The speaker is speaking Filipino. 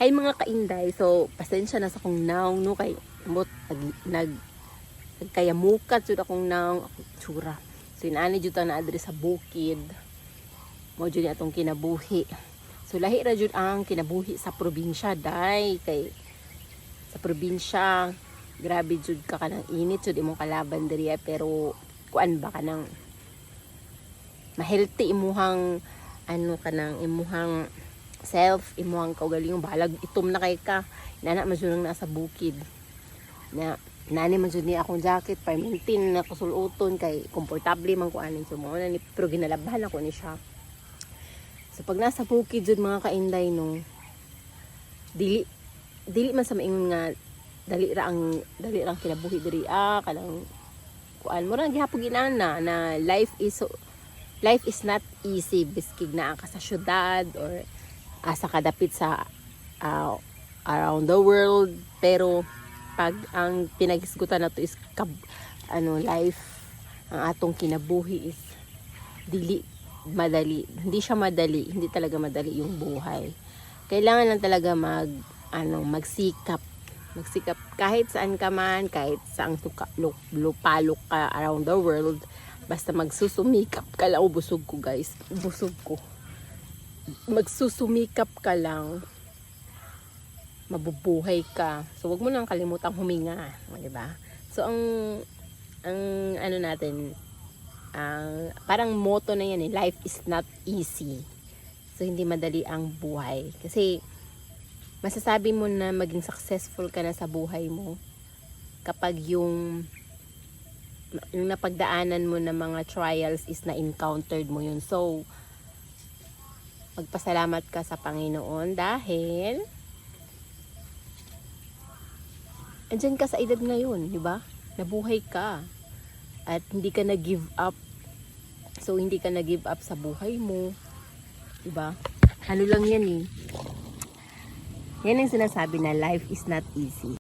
Hay mga kainday, so pasensya na sa kong naong no kay mot nagkayamukat jud akong naong tsura. So inaani jud ta na adre sa bukid. Mo jud atong kinabuhi. So lahi ra jud ang kinabuhi sa probinsya day kay sa probinsya grabe jud ka kanang init jud imong kalaban diri pero kuan ba kanang ma-healthy imuhang ano kanang imuhang self imuhang kaugalingong balag itom na kay ka nana man jud nasa bukid na nani man jud ni akong jacket para maintain na kusuluton kay komportable man ko anin so mo na ni pero ginalabhan ako ni siya. So pag nasa bukid jud mga kainday no dili man sa maingon nga dali ra kinabuhi diri kanang kuan mo ra gihapon ginana na life is not easy biskig na ka sa syudad or asa kadapit sa around the world pero pag ang pinagisgutan nato is life ang atong kinabuhi is dili madali hindi talaga madali yung buhay. Kailangan lang talaga magsikap kahit saan ka man kahit saang lupalok ka around the world basta magsusumikap ka lang busog ko magsusumikap ka lang mabubuhay ka. So wag mo nang kalimutang huminga, di ba? So ang ano natin parang motto na yan life is not easy. So hindi madali ang buhay kasi masasabi mo na maging successful ka na sa buhay mo kapag yung napagdaanan mo na mga trials is na-encountered mo yun. So magpasalamat ka sa Panginoon dahil andyan ka sa edad ngayon, di ba? Nabuhay ka at hindi ka na-give up. So hindi ka na-give up sa buhay mo, di ba? Ano lang yan Yan ang sinasabi na life is not easy.